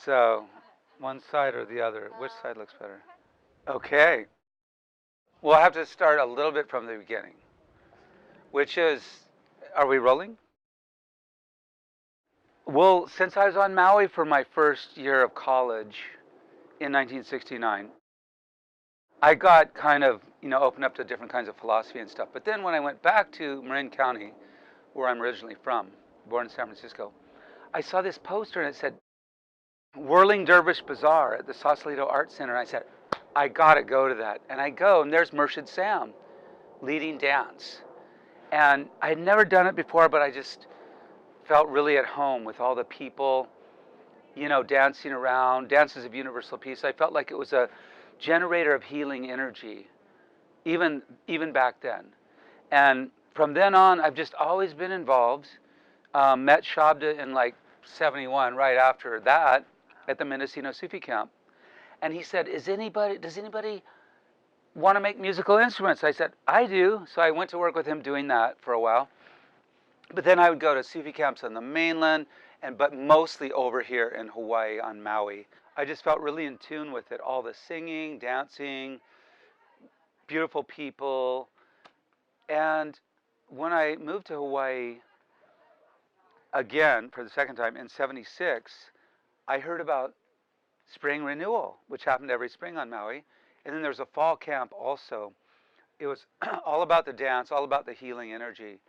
So, one side or the other? Which side looks better? Okay. We'll have to start a little bit from the beginning, which is, are we rolling? Well, since I was on Maui for my first year of college in 1969, I got kind of, opened up to different kinds of philosophy and stuff. But then when I went back to Marin County, where I'm originally from, born in San Francisco, I saw this poster and it said Whirling Dervish Bazaar at the Sausalito Art Center. I said, I gotta go to that. And I go, and there's Murshid Sam leading dance. And I had never done it before, but I just felt really at home with all the people, dancing around, dances of universal peace. I felt like it was a generator of healing energy, even back then. And from then on, I've just always been involved. Met Shabda in like 71, right after that, at the Mendocino Sufi camp. And he said, does anybody want to make musical instruments? I said, I do. So I went to work with him doing that for a while. But then I would go to Sufi camps on the mainland, but mostly over here in Hawaii on Maui. I just felt really in tune with it. All the singing, dancing, beautiful people. And when I moved to Hawaii again for the second time in 76, I heard about spring renewal, which happened every spring on Maui. And then there's a fall camp also. It was all about the dance, all about the healing energy.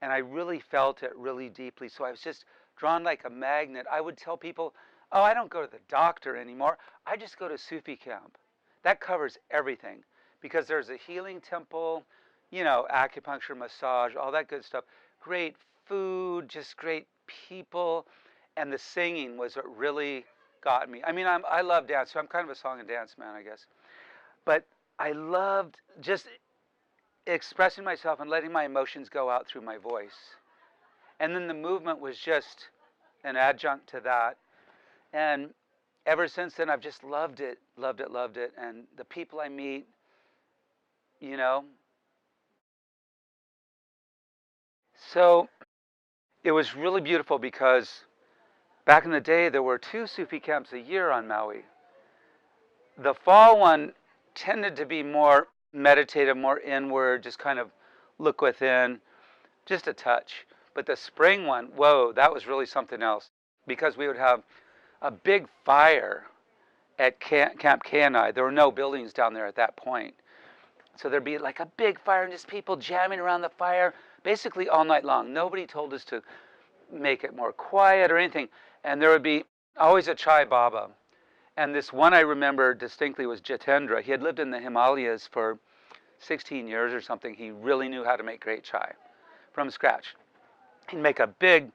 And I really felt it really deeply. So I was just drawn like a magnet. I would tell people, oh, I don't go to the doctor anymore. I just go to Sufi camp. That covers everything because there's a healing temple, acupuncture, massage, all that good stuff. Great food, just great people. And the singing was what really got me. I mean, I love dance, so I'm kind of a song and dance man, I guess. But I loved just expressing myself and letting my emotions go out through my voice. And then the movement was just an adjunct to that. And ever since then, I've just loved it, loved it, loved it. And the people I meet, So it was really beautiful because back in the day, there were 2 Sufi camps a year on Maui. The fall one tended to be more meditative, more inward, just kind of look within, just a touch. But the spring one, whoa, that was really something else because we would have a big fire at Camp Kenai. There were no buildings down there at that point. So there'd be like a big fire and just people jamming around the fire basically all night long. Nobody told us to make it more quiet or anything. And there would be always a chai baba. And this one I remember distinctly was Jitendra. He had lived in the Himalayas for 16 years or something. He really knew how to make great chai from scratch. He'd make a big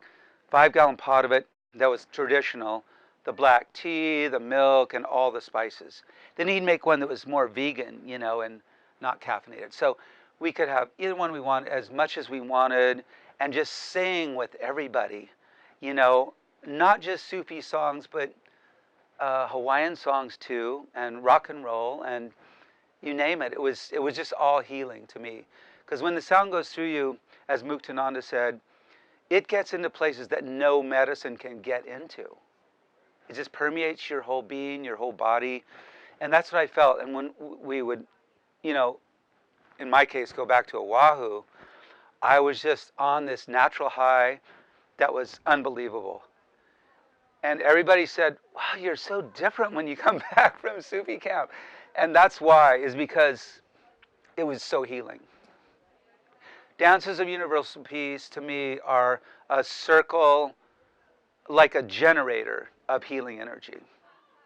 5-gallon pot of it that was traditional, the black tea, the milk, and all the spices. Then he'd make one that was more vegan, and not caffeinated. So we could have either one we wanted, as much as we wanted, and just sing with everybody, not just Sufi songs, but Hawaiian songs too, and rock and roll, and you name it. It was just all healing to me. Because when the sound goes through you, as Muktananda said, it gets into places that no medicine can get into. It just permeates your whole being, your whole body. And that's what I felt. And when we would, in my case, go back to Oahu, I was just on this natural high that was unbelievable. And everybody said, wow, you're so different when you come back from Sufi camp. And that's why, is because it was so healing. Dances of universal peace to me are a circle, like a generator of healing energy.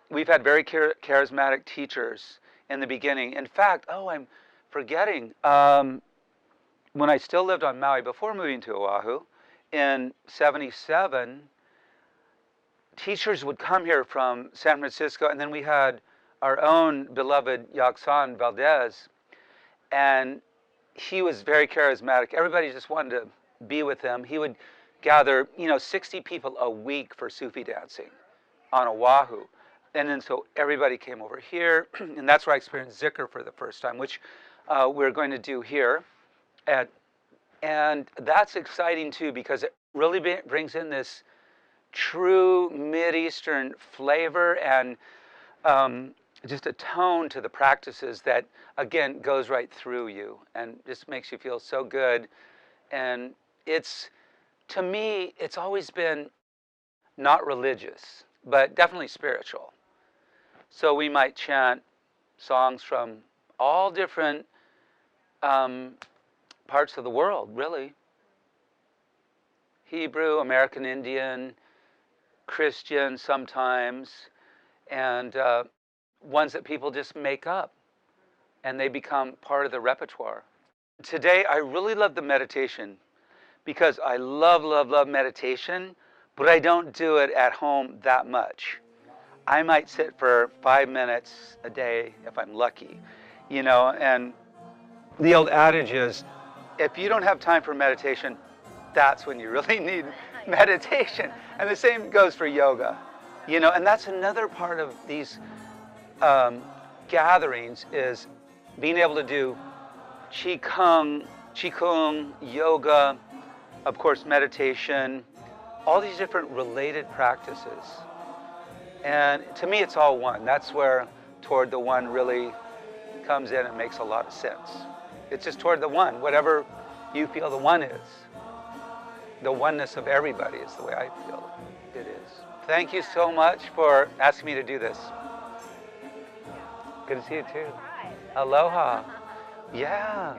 We've had very charismatic teachers in the beginning. In fact, I'm forgetting, when I still lived on Maui before moving to Oahu, in 77, teachers would come here from San Francisco, and then we had our own beloved Yaksan Valdez, and he was very charismatic. Everybody just wanted to be with him. He would gather, 60 people a week for Sufi dancing on Oahu. And then so everybody came over here, and that's where I experienced Zikr for the first time, which we're going to do here. And that's exciting too, because it really brings in this true Mideastern flavor and just a tone to the practices that, again, goes right through you and just makes you feel so good. And to me, it's always been not religious, but definitely spiritual. So we might chant songs from all different parts of the world, really. Hebrew, American Indian, Christian sometimes, and ones that people just make up and they become part of the repertoire. Today, I really love the meditation because I love, love, love meditation, but I don't do it at home that much. I might sit for 5 minutes a day if I'm lucky, and the old adage is, if you don't have time for meditation, that's when you really need meditation. And the same goes for yoga, and that's another part of these gatherings is being able to do qigong, yoga, of course, meditation, all these different related practices. And to me, it's all one. That's where toward the one really comes in and makes a lot of sense. It's just toward the one, whatever you feel the one is. The oneness of everybody is the way I feel it is. Thank you so much for asking me to do this. Good to see you too. Aloha. Yeah.